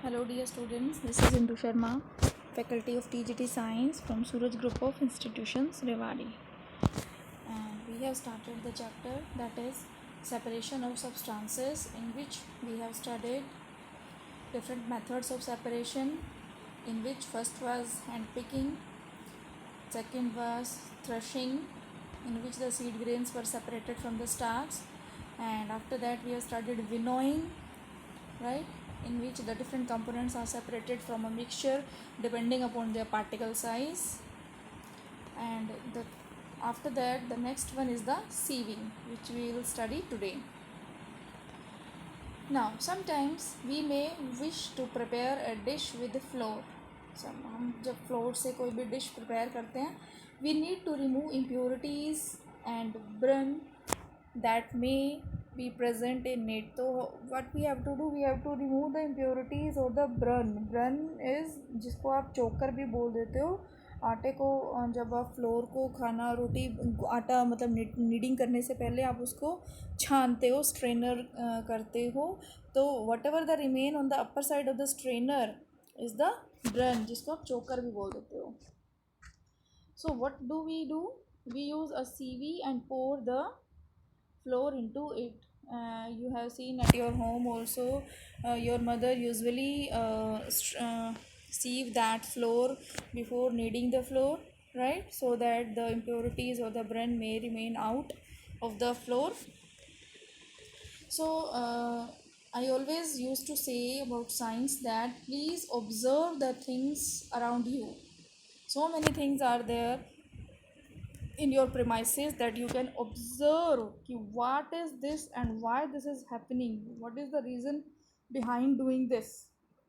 Hello dear students, this is Indu Sharma, faculty of TGT Science from Suraj Group of Institutions, Rewari. And we have started the chapter that is separation of substances, in which we have studied different methods of separation, in which first was hand picking, second was threshing, in which the seed grains were separated from the stalks, and after that we have studied winnowing, right, in which the different components are separated from a mixture depending upon their particle size. And after that the next one is the sieving, which we will study today. Now sometimes we may wish to prepare a dish with flour. हम जब floor से कोई भी dish prepare करते हैं, we need to remove impurities and bran that may be present in it. So what we have to do, we have to remove the impurities or the bran. Bran is जिसको आप चोकर भी बोल देते हो, आटे को जब आप फ्लोर को खाना रोटी आटा मतलब नीडिंग करने से पहले आप उसको छानते हो, स्ट्रेनर करते हो, तो whatever the remain on the upper side of the strainer is the bran, जिसको आप चोकर भी बोल देते हो. So what do? We use a sieve and pour the flour into it. You have seen at your home also, your mother usually sieve that flour before kneading the flour, right, so that the impurities or the bran may remain out of the flour. So I always used to say about science that please observe the things around you. So many things are there in your premises that you can observe ki what is this and why this is happening, what is the reason behind doing this,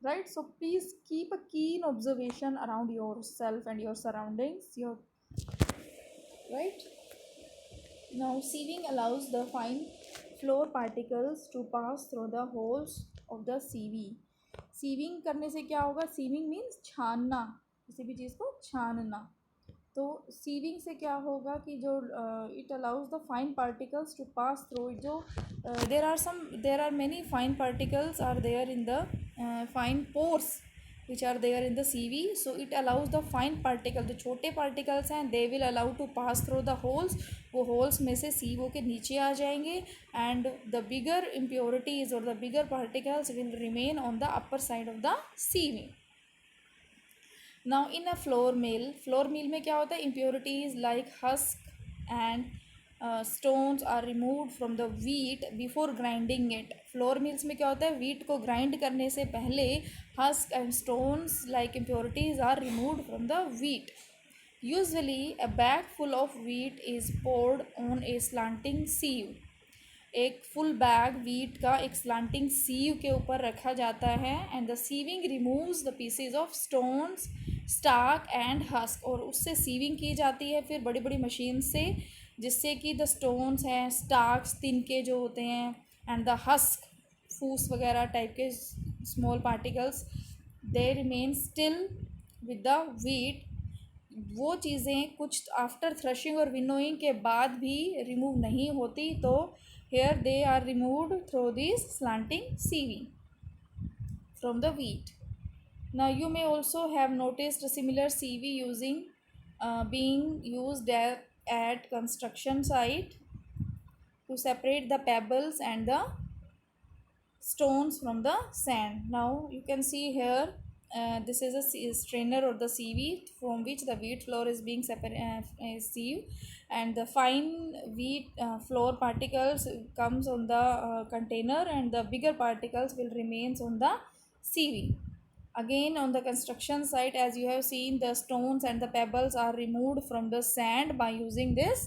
right? So please keep a keen observation around yourself and your surroundings, your right. Now sieving allows the fine flour particles to pass through the holes of the CV. sieving करने से क्या होगा? sieving means छानना, किसी भी चीज़ को छानना. तो सीविंग से क्या होगा कि जो it allows the fine particles to pass through, जो there are many fine particles are there in the fine pores which are there in the sieve. So it allows the fine particle, जो छोटे particles हैं they will allow to pass through the holes, वो holes में से सीवो के नीचे आ जाएंगे, एंड द बिगर इम्प्योरिटीज और the bigger particles will remain on the upper side of the sieve. Now in a flour mill में क्या होता है? Impurities like husk and stones are removed from the wheat before grinding it. Flour mills में क्या होता है? Wheat को grind करने से पहले husk and stones like impurities are removed from the wheat. Usually a bag full of wheat is poured on a slanting sieve. एक full bag wheat का एक स्लांटिंग सीव के ऊपर रखा जाता है, and the sieving removes the pieces of stones, starch and husk. और उससे सीविंग की जाती है फिर बड़ी बड़ी मशीन से, जिससे कि द स्टोन्स हैं, स्टार्क्स तिनके जो होते हैं, एंड द हस्क फूस वगैरह टाइप के small particles, they remain still with the wheat. वो चीज़ें कुछ आफ्टर थ्रशिंग और विनोइंग के बाद भी रिमूव नहीं होती, तो here they are removed through this slanting sieving from the wheat. Now you may also have noticed a similar sieve being used at construction site to separate the pebbles and the stones from the sand. Now you can see here, this is a strainer or the sieve from which the wheat flour is being sieved, and the fine wheat flour particles comes on the container, and the bigger particles will remains on the sieve. Again on the construction site, as you have seen, the stones and the pebbles are removed from the sand by using this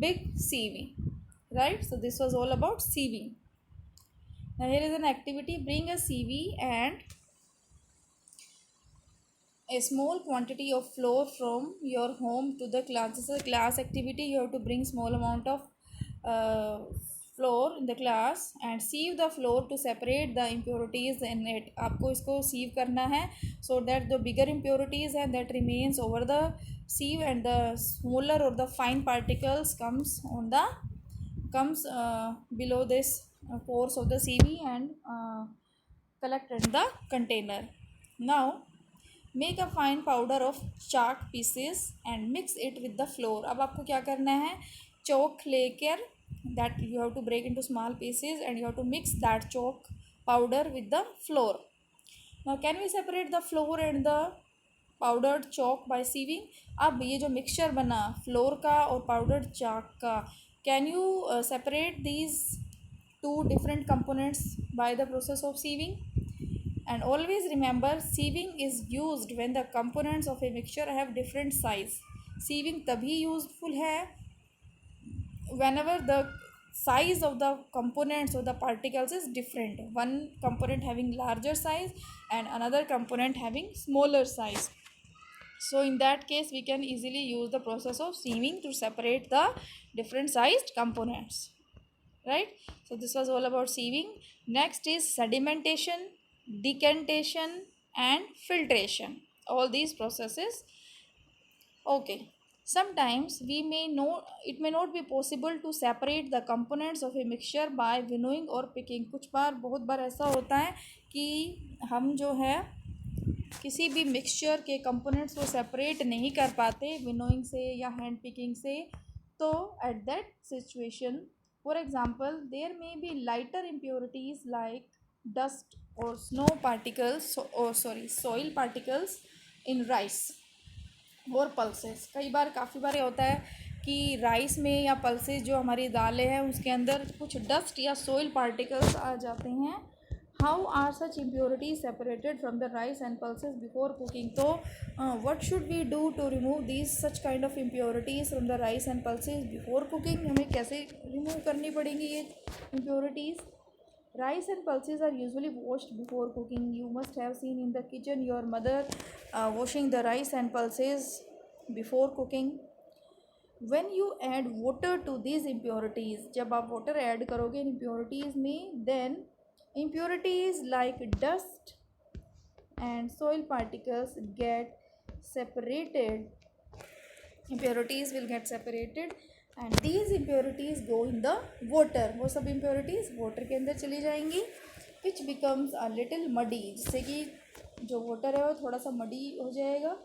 big sieve, right? So this was all about sieving. Now here is an activity: bring a CV and a small quantity of flour from your home to the class. This is a class activity. You have to bring small amount of flour in the class and sieve the flour to separate the impurities in it. आपको इसको sieve करना है so that the bigger impurities and that remains over the sieve, and the smaller or the fine particles comes below this pores of the CV, and collect in the container. Now make a fine powder of chalk pieces and mix it with the flour. अब आपको क्या करना है, chalk लेकर that you have to break into small pieces and you have to mix that chalk powder with the flour. Now can we separate the flour and the powdered chalk by sieving. अब ये जो mixture बना floor का और powdered chalk का, can you separate these two different components by the process of sieving. And always remember, sieving is used when the components of a mixture have different size. Sieving तभी useful है whenever the size of the components or the particles is different. One component having larger size and another component having smaller size. So in that case, we can easily use the process of sieving to separate the different sized components. Right? So this was all about sieving. Next is sedimentation, decantation and filtration. All these processes. Okay, sometimes it may not be possible to separate the components of a mixture by winnowing or picking. बहुत बार ऐसा होता है कि हम जो है किसी भी मिक्सचर के कंपोनेंट्स को सेपरेट नहीं कर पाते विनोइंग से या हैंड पिकिंग से. तो at that situation, for example, there may be lighter impurities like dust or snow particles soil particles in rice और pulses. कई बार काफ़ी बार होता है कि राइस में या पल्सेस जो हमारी दालें हैं उसके अंदर कुछ डस्ट या सोइल पार्टिकल्स आ जाते हैं. How are such impurities separated from the rice and pulses before cooking. तो what should we do to remove these such kind of impurities from the rice and pulses before cooking. हमें कैसे remove करनी पड़ेंगी ये impurities. Rice and pulses are usually washed before cooking. You must have seen in the kitchen your mother washing the rice and pulses before cooking. When you add water to these impurities, जब आप water add करोगे इन impurities में, then impurities like dust and soil particles get separated. Impurities will get separated and these impurities go in the water. वो सब impurities water के अंदर चली जाएंगी, which becomes a little muddy. जिससे कि जो water है वो थोड़ा सा muddy हो जाएगा,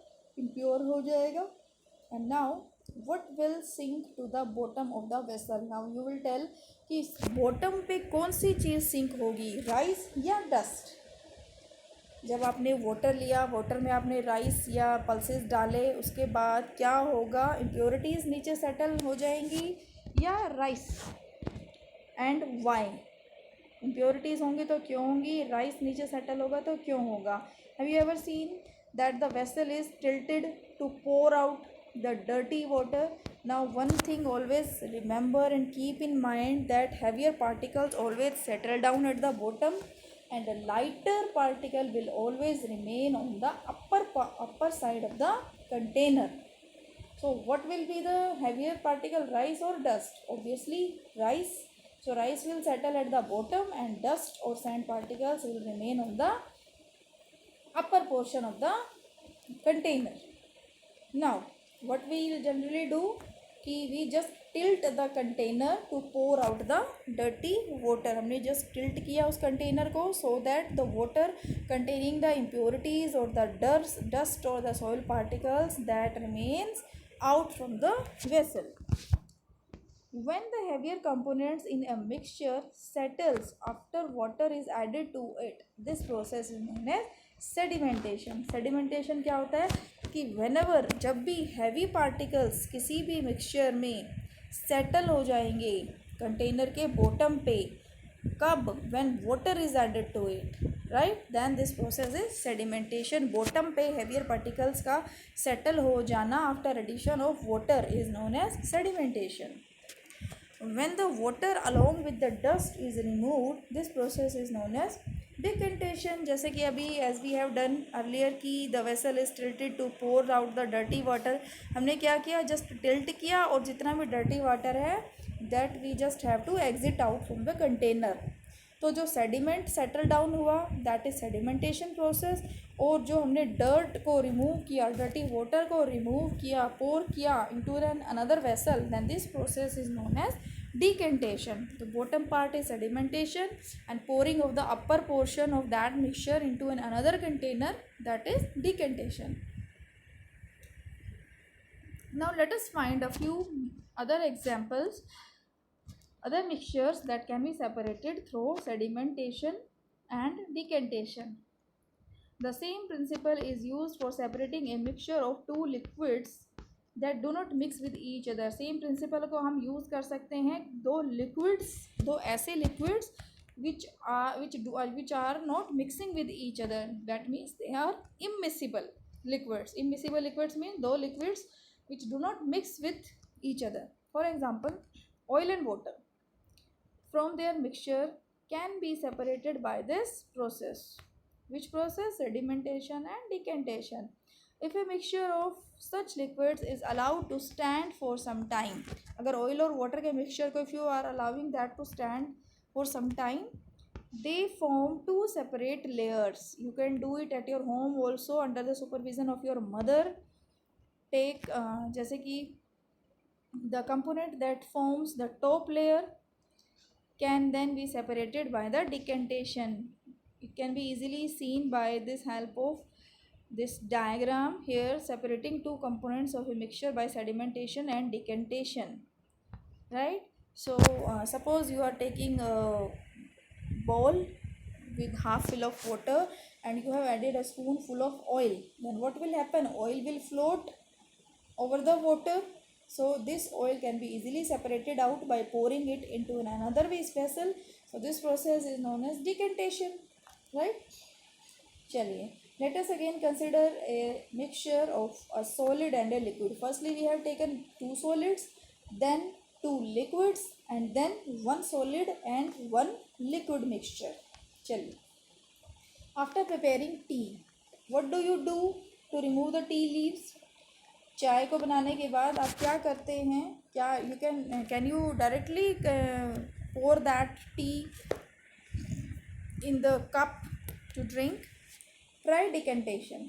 impure हो जाएगा. And now what will sink to the bottom of the vessel. Now you will tell कि bottom पे कौन सी चीज़ sink होगी, rice या dust. जब आपने वाटर लिया, वाटर में आपने राइस या पल्सेस डाले, उसके बाद क्या होगा, इम्प्योरिटीज़ नीचे सेटल हो जाएंगी या राइस. एंड वाई इम्प्योरिटीज़ होंगी तो क्यों होंगी, राइस नीचे सेटल होगा तो क्यों होगा. Have you ever seen that the vessel is tilted to pour out the dirty water. Now one thing always remember and keep in mind that heavier particles always settle down at the bottom and a lighter particle will always remain on the upper side of the container. So what will be the heavier particle, rice or dust? Obviously rice. So rice will settle at the bottom and dust or sand particles will remain on the upper portion of the container. Now what we will generally do कि we just tilt the container to pour out the dirty water. हमने just tilt किया उस container को so that the water containing the impurities or the dust or the soil particles that remains out from the vessel. When the heavier components in a mixture settles after water is added to it, this process is known as sedimentation. Sedimentation क्या होता है कि whenever, जब भी heavy particles किसी भी mixture में settle हो जाएंगे container के bottom पे, कब, when water is added to it, right, then this process is sedimentation. bottom पे heavier particles का settle हो जाना after addition of water is known as sedimentation. When the water along with the dust is removed, this process is known as decantation. जैसे कि अभी as we have done earlier कि the vessel is tilted to pour out the dirty water, हमने क्या किया, just tilt किया और जितना भी dirty water है that we just have to exit out from the container. तो जो सेडिमेंट सेटल डाउन हुआ दैट इज सेडिमेंटेशन प्रोसेस. और जो हमने डर्ट को रिमूव किया, डर्टी वाटर को रिमूव किया, पोर किया into an another vessel, then this process is known as Decantation, the bottom part is sedimentation, and pouring of the upper portion of that mixture into another container, that is decantation. Now let us find a few other examples, other mixtures that can be separated through sedimentation and decantation. The same principle is used for separating a mixture of two liquids that do not mix with each other. Same principle को हम use कर सकते हैं दो ऐसे liquids which are not mixing with each other. That means they are immiscible liquids. Immiscible liquids mean दो liquids which do not mix with each other. For example, oil and water from their mixture can be separated by this process. Which process? Sedimentation and decantation. If a mixture of such liquids is allowed to stand for some time, अगर oil और water के mixture को if you are allowing that to stand for some time, they form two separate layers. You can do it at your home also under the supervision of your mother. Take जैसे कि the component that forms the top layer can then be separated by the decantation. It can be easily seen by this help of this diagram here, separating two components of a mixture by sedimentation and decantation, right? So suppose you are taking a bowl with half full of water and you have added a spoonful of oil. Then what will happen? Oil will float over the water. So this oil can be easily separated out by pouring it into another waste vessel. So this process is known as decantation, right? चलिए, let us again consider a mixture of a solid and a liquid. Firstly, we have taken two solids, then two liquids, and then one solid and one liquid mixture. चलिए, after preparing tea, what do you do to remove the tea leaves? चाय को बनाने के बाद आप क्या करते हैं? क्या you can you directly pour that tea in the cup to drink? Try decantation.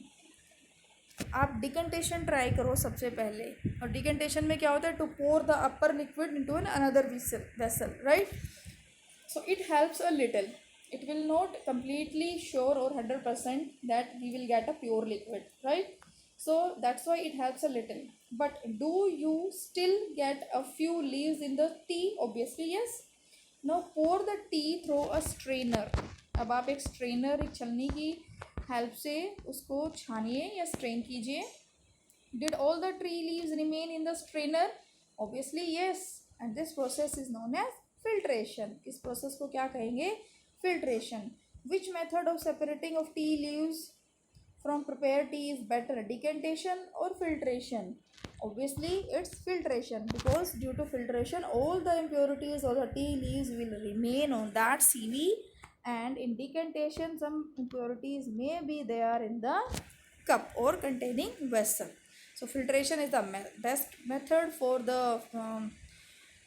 आप decantation try करो सबसे पहले. और decantation में क्या होता है? To pour the upper liquid into another vessel, right? So it helps a little. It will not completely sure or 100% that we will get a pure liquid, right? So that's why it helps a little. But do you still get a few leaves in the tea? Obviously yes. Now pour the tea through a strainer. अब आप एक strainer, एक छलनी की help से उसको छानिए या strain कीजिए. Did all the tea leaves remain in the strainer? Obviously yes. And this process is known as filtration. इस process को क्या कहेंगे? Filtration. Which method of separating of tea leaves from prepared tea is better, decantation or filtration? Obviously it's filtration, because due to filtration all the impurities or the tea leaves will remain on that CV, and in decantation some impurities may be there in the cup or containing vessel. So filtration is the best method for the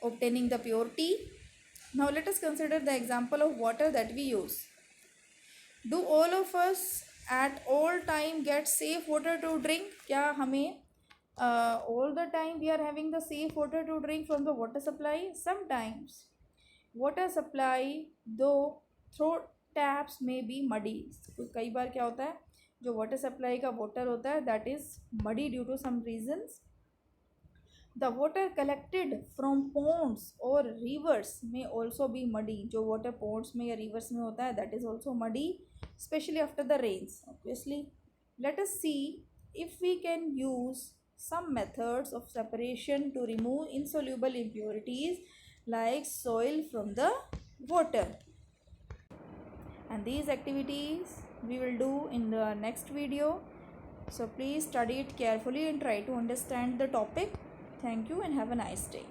obtaining the pure tea. Now let us consider the example of water that we use. Do all of us at all time get safe water to drink? क्या हमें all the time we are having the safe water to drink from the water supply? Sometimes water supply though through taps may be muddy. कई बार क्या होता है, जो water supply का water होता है that is muddy due to some reasons. The water collected from ponds or rivers may also be muddy. जो water ponds में या rivers में होता है that is also muddy, especially after the rains. Obviously, let us see if we can use some methods of separation to remove insoluble impurities like soil from the water. And these activities we will do in the next video. So please study it carefully and try to understand the topic. Thank you and have a nice day.